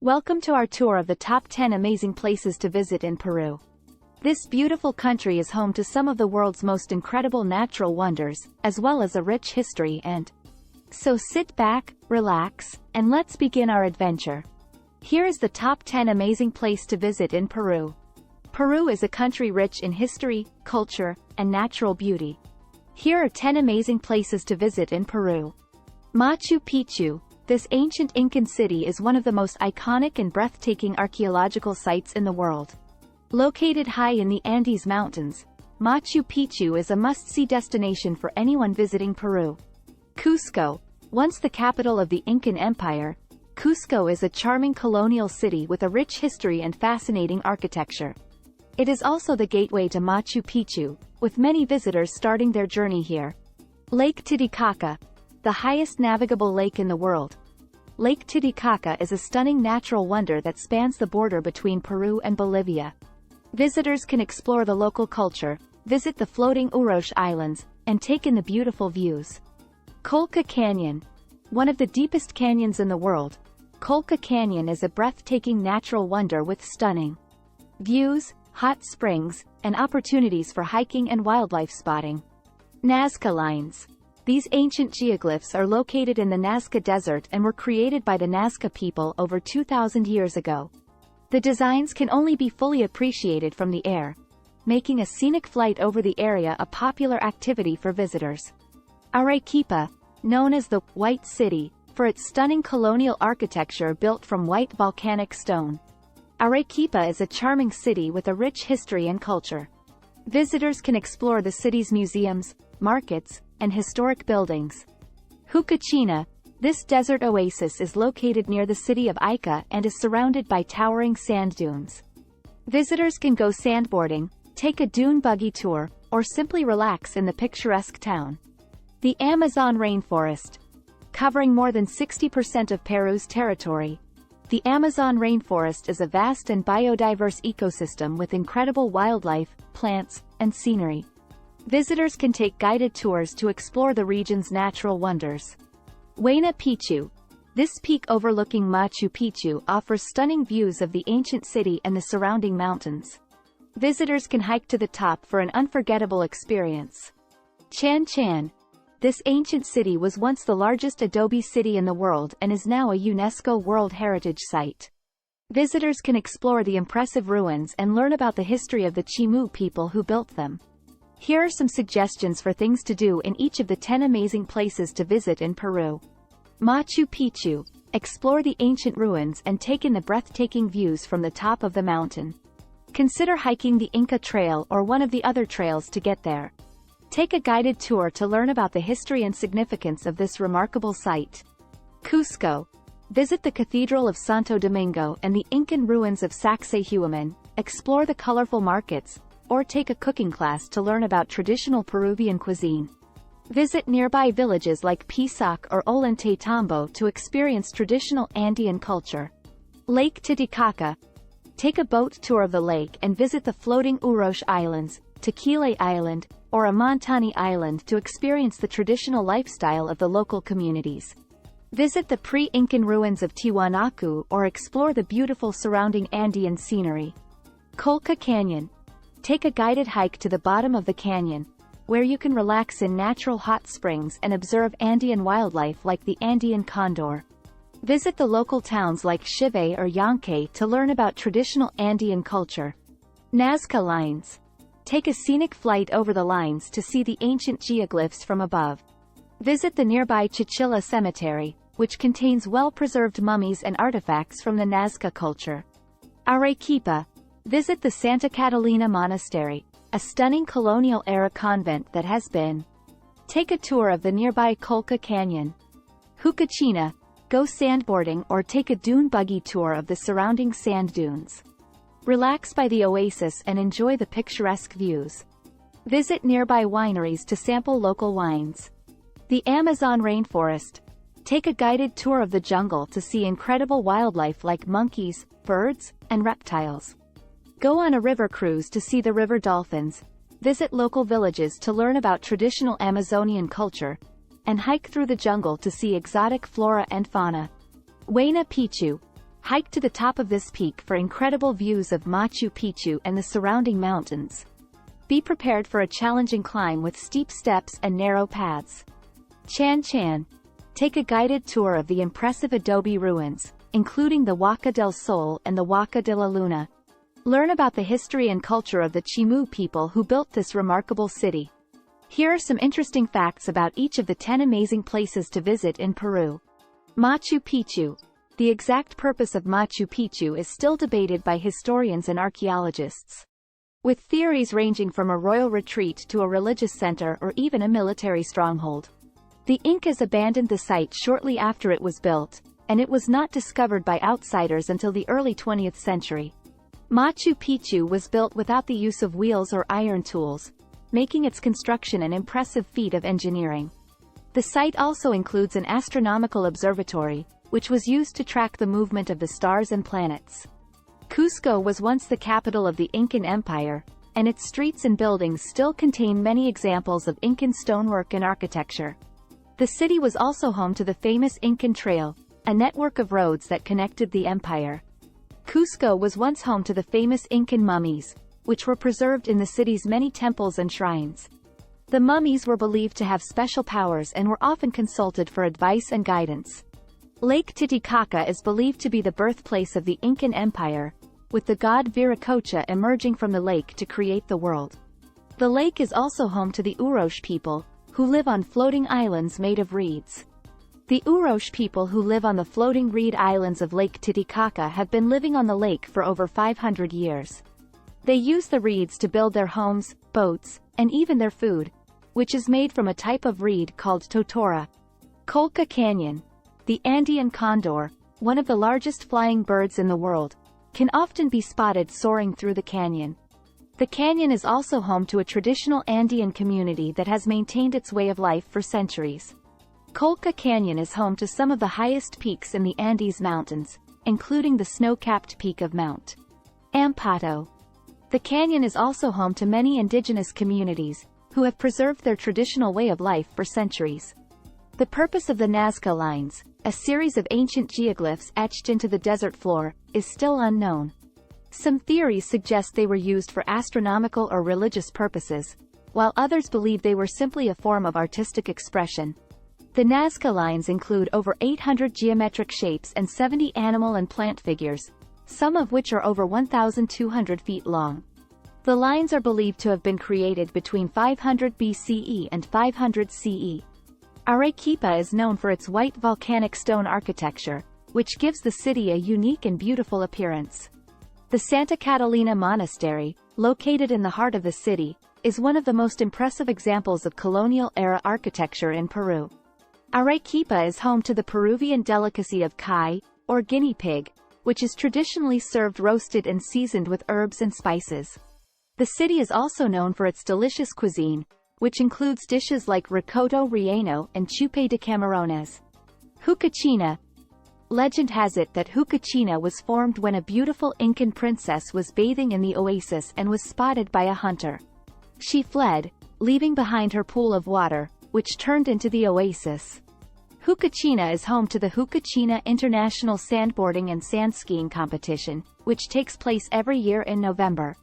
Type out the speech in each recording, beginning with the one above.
Welcome to our tour of the top 10 amazing places to visit in Peru. This beautiful country is home to some of the world's most incredible natural wonders, as well as a rich history So sit back, relax, and let's begin our adventure. Here is the top 10 amazing place to visit in Peru. Peru is a country rich in history, culture, and natural beauty. Here are 10 amazing places to visit in Peru. Machu Picchu. This ancient Incan city is one of the most iconic and breathtaking archaeological sites in the world. Located high in the Andes Mountains, Machu Picchu is a must-see destination for anyone visiting Peru. Cusco. Once the capital of the Incan Empire, Cusco is a charming colonial city with a rich history and fascinating architecture. It is also the gateway to Machu Picchu, with many visitors starting their journey here. Lake Titicaca. The highest navigable lake in the world. Lake Titicaca is a stunning natural wonder that spans the border between Peru and Bolivia. Visitors can explore the local culture, visit the floating Uroche Islands, and take in the beautiful views. Colca Canyon. One of the deepest canyons in the world, Colca Canyon is a breathtaking natural wonder with stunning views, hot springs, and opportunities for hiking and wildlife spotting. Nazca Lines. These ancient geoglyphs are located in the Nazca Desert and were created by the Nazca people over 2,000 years ago. The designs can only be fully appreciated from the air, making a scenic flight over the area a popular activity for visitors. Arequipa, known as the White City, for its stunning colonial architecture built from white volcanic stone. Arequipa is a charming city with a rich history and culture. Visitors can explore the city's museums, markets, and historic buildings. Huacachina. This desert oasis is located near the city of Ica and is surrounded by towering sand dunes. Visitors can go sandboarding, take a dune buggy tour, or simply relax in the picturesque town. The Amazon rainforest. Covering more than 60% of Peru's territory, the Amazon rainforest is a vast and biodiverse ecosystem with incredible wildlife, plants, and scenery. Visitors can take guided tours to explore the region's natural wonders. Huayna Picchu. This peak overlooking Machu Picchu offers stunning views of the ancient city and the surrounding mountains. Visitors can hike to the top for an unforgettable experience. Chan Chan. This ancient city was once the largest adobe city in the world and is now a UNESCO World Heritage Site. Visitors can explore the impressive ruins and learn about the history of the Chimu people who built them. Here are some suggestions for things to do in each of the 10 amazing places to visit in Peru. Machu Picchu. Explore the ancient ruins and take in the breathtaking views from the top of the mountain. Consider hiking the Inca Trail or one of the other trails to get there. Take a guided tour to learn about the history and significance of this remarkable site. Cusco. Visit the Cathedral of Santo Domingo and the Incan ruins of Sacsayhuaman, explore the colorful markets, or take a cooking class to learn about traditional Peruvian cuisine. Visit nearby villages like Pisac or Ollantaytambo to experience traditional Andean culture. Lake Titicaca. Take a boat tour of the lake and visit the floating Uroche Islands, Tequila Island, or Amantani Island to experience the traditional lifestyle of the local communities. Visit the pre-Incan ruins of Tiwanaku or explore the beautiful surrounding Andean scenery. Colca Canyon. Take a guided hike to the bottom of the canyon, where you can relax in natural hot springs and observe Andean wildlife like the Andean condor. Visit the local towns like Chivay or Yankee to learn about traditional Andean culture. Nazca Lines. Take a scenic flight over the lines to see the ancient geoglyphs from above. Visit the nearby Chichilla Cemetery, which contains well-preserved mummies and artifacts from the Nazca culture. Arequipa. Visit the Santa Catalina Monastery, a stunning colonial-era convent that has been. Take a tour of the nearby Colca Canyon. Huacachina. Go sandboarding or take a dune buggy tour of the surrounding sand dunes. Relax by the oasis and enjoy the picturesque views. Visit nearby wineries to sample local wines. The Amazon rainforest. Take a guided tour of the jungle to see incredible wildlife like monkeys, birds, and reptiles. Go on a river cruise to see the river dolphins, visit local villages to learn about traditional Amazonian culture, and hike through the jungle to see exotic flora and fauna. Huayna Picchu. Hike to the top of this peak for incredible views of Machu Picchu and the surrounding mountains. Be prepared for a challenging climb with steep steps and narrow paths. Chan Chan. Take a guided tour of the impressive adobe ruins, including the Huaca del Sol and the Huaca de la Luna. Learn about the history and culture of the Chimu people who built this remarkable city. Here are some interesting facts about each of the 10 amazing places to visit in Peru. Machu Picchu. The exact purpose of Machu Picchu is still debated by historians and archaeologists, with theories ranging from a royal retreat to a religious center or even a military stronghold. The Incas abandoned the site shortly after it was built, and it was not discovered by outsiders until the early 20th century. Machu Picchu was built without the use of wheels or iron tools, making its construction an impressive feat of engineering. The site also includes an astronomical observatory, which was used to track the movement of the stars and planets. Cusco was once the capital of the Incan Empire, and its streets and buildings still contain many examples of Incan stonework and architecture. The city was also home to the famous Incan Trail, a network of roads that connected the empire. Cusco was once home to the famous Incan mummies, which were preserved in the city's many temples and shrines. The mummies were believed to have special powers and were often consulted for advice and guidance. Lake Titicaca is believed to be the birthplace of the Incan Empire, with the god Viracocha emerging from the lake to create the world. The lake is also home to the Urosh people, who live on floating islands made of reeds. The Urosh people who live on the floating reed islands of Lake Titicaca have been living on the lake for over 500 years. They use the reeds to build their homes, boats, and even their food, which is made from a type of reed called totora. Colca Canyon. The Andean condor, one of the largest flying birds in the world, can often be spotted soaring through the canyon. The canyon is also home to a traditional Andean community that has maintained its way of life for centuries. Colca Canyon is home to some of the highest peaks in the Andes Mountains, including the snow-capped peak of Mount Ampato. The canyon is also home to many indigenous communities, who have preserved their traditional way of life for centuries. The purpose of the Nazca Lines, a series of ancient geoglyphs etched into the desert floor, is still unknown. Some theories suggest they were used for astronomical or religious purposes, while others believe they were simply a form of artistic expression. The Nazca Lines include over 800 geometric shapes and 70 animal and plant figures, some of which are over 1,200 feet long. The lines are believed to have been created between 500 BCE and 500 CE. Arequipa is known for its white volcanic stone architecture, which gives the city a unique and beautiful appearance. The Santa Catalina Monastery, located in the heart of the city, is one of the most impressive examples of colonial-era architecture in Peru. Arequipa is home to the Peruvian delicacy of kai, or guinea pig, which is traditionally served roasted and seasoned with herbs and spices. The city is also known for its delicious cuisine, which includes dishes like ricotta relleno and chupe de camarones. Huacachina. Legend has it that Huacachina was formed when a beautiful Incan princess was bathing in the oasis and was spotted by a hunter. She fled, leaving behind her pool of water, which turned into the oasis. Huacachina is home to the Huacachina International Sandboarding and Sand Skiing Competition, which takes place every year in November.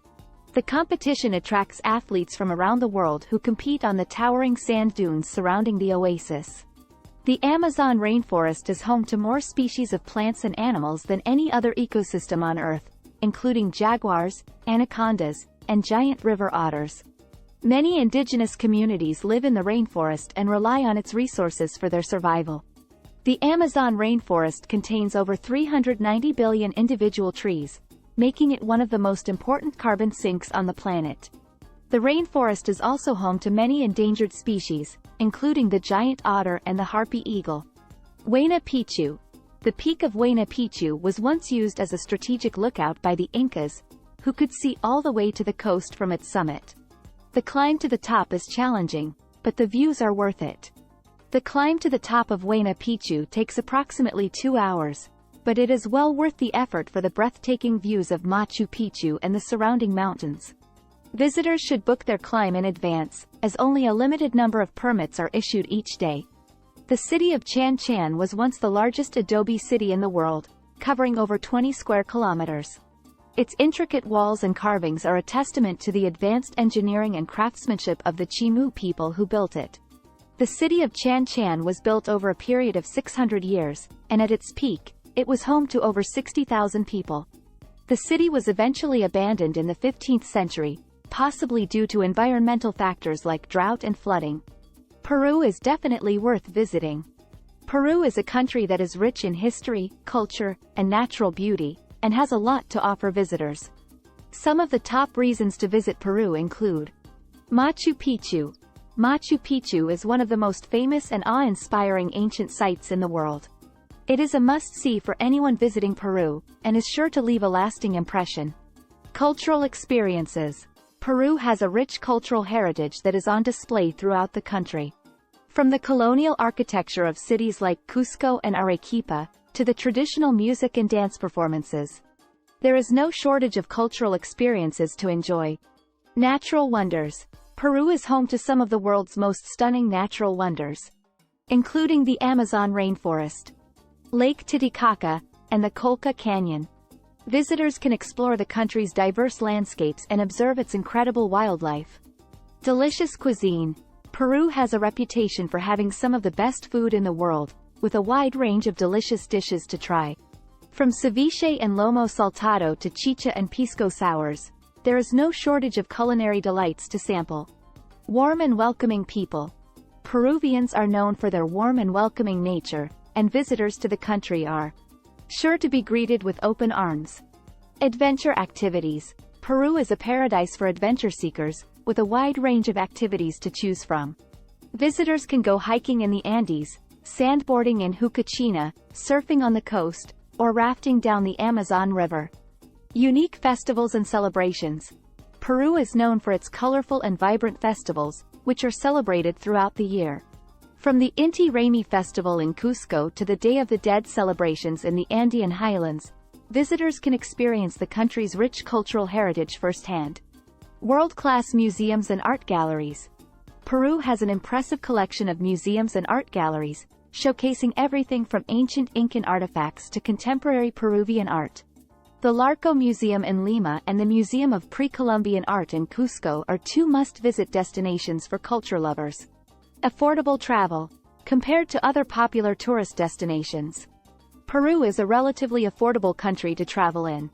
The competition attracts athletes from around the world who compete on the towering sand dunes surrounding the oasis. The Amazon rainforest is home to more species of plants and animals than any other ecosystem on Earth, including jaguars, anacondas, and giant river otters. Many indigenous communities live in the rainforest and rely on its resources for their survival. The Amazon rainforest contains over 390 billion individual trees, making it one of the most important carbon sinks on the planet. The rainforest is also home to many endangered species, including the giant otter and the harpy eagle. Huayna Picchu. The peak of Huayna Picchu was once used as a strategic lookout by the Incas, who could see all the way to the coast from its summit. The climb to the top is challenging, but the views are worth it. The climb to the top of Huayna Picchu takes approximately 2 hours, but it is well worth the effort for the breathtaking views of Machu Picchu and the surrounding mountains. Visitors should book their climb in advance, as only a limited number of permits are issued each day. The city of Chan Chan was once the largest adobe city in the world, covering over 20 square kilometers. Its intricate walls and carvings are a testament to the advanced engineering and craftsmanship of the Chimu people who built it. The city of Chan Chan was built over a period of 600 years, and at its peak, it was home to over 60,000 people. The city was eventually abandoned in the 15th century, possibly due to environmental factors like drought and flooding. Peru is definitely worth visiting. Peru is a country that is rich in history, culture, and natural beauty, and has a lot to offer visitors. Some of the top reasons to visit Peru include Machu Picchu. Machu Picchu is one of the most famous and awe-inspiring ancient sites in the world. It is a must-see for anyone visiting Peru, and is sure to leave a lasting impression. Cultural experiences. Peru has a rich cultural heritage that is on display throughout the country. From the colonial architecture of cities like Cusco and Arequipa, to the traditional music and dance performances, there is no shortage of cultural experiences to enjoy. Natural wonders. Peru is home to some of the world's most stunning natural wonders, including the Amazon rainforest, Lake Titicaca, and the Colca Canyon. Visitors can explore the country's diverse landscapes and observe its incredible wildlife. Delicious cuisine. Peru has a reputation for having some of the best food in the world, with a wide range of delicious dishes to try. From ceviche and lomo saltado to chicha and pisco sours, there is no shortage of culinary delights to sample. Warm and welcoming people. Peruvians are known for their warm and welcoming nature, and visitors to the country are sure to be greeted with open arms. Adventure activities. Peru is a paradise for adventure seekers, with a wide range of activities to choose from. Visitors can go hiking in the Andes, sandboarding in Huacachina, surfing on the coast, or rafting down the Amazon River. Unique festivals and celebrations. Peru is known for its colorful and vibrant festivals, which are celebrated throughout the year. From the Inti Raymi Festival in Cusco to the Day of the Dead celebrations in the Andean highlands, visitors can experience the country's rich cultural heritage firsthand. World-class museums and art galleries. Peru has an impressive collection of museums and art galleries, showcasing everything from ancient Incan artifacts to contemporary Peruvian art. The Larco Museum in Lima and the Museum of Pre-Columbian Art in Cusco are two must-visit destinations for culture lovers. Affordable travel. Compared to other popular tourist destinations, Peru is a relatively affordable country to travel in.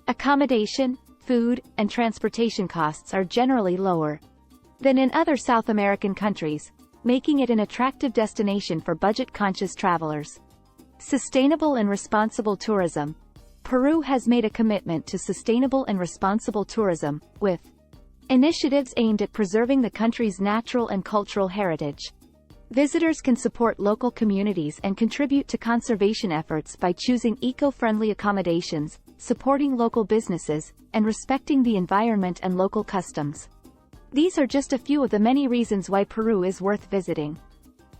Accommodation, food, and transportation costs are generally lower than in other South American countries, making it an attractive destination for budget-conscious travelers. Sustainable and responsible tourism. Peru has made a commitment to sustainable and responsible tourism, with initiatives aimed at preserving the country's natural and cultural heritage. Visitors can support local communities and contribute to conservation efforts by choosing eco-friendly accommodations, supporting local businesses, and respecting the environment and local customs. These are just a few of the many reasons why Peru is worth visiting.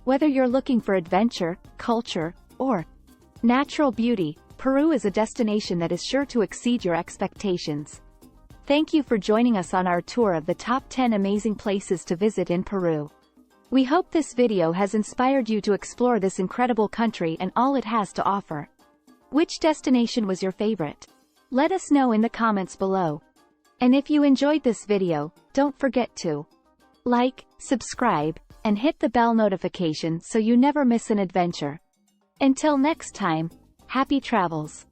Whether you're looking for adventure, culture, or natural beauty, Peru is a destination that is sure to exceed your expectations. Thank you for joining us on our tour of the top 10 amazing places to visit in Peru. We hope this video has inspired you to explore this incredible country and all it has to offer. Which destination was your favorite? Let us know in the comments below. And if you enjoyed this video, don't forget to like, subscribe, and hit the bell notification so you never miss an adventure. Until next time, happy travels.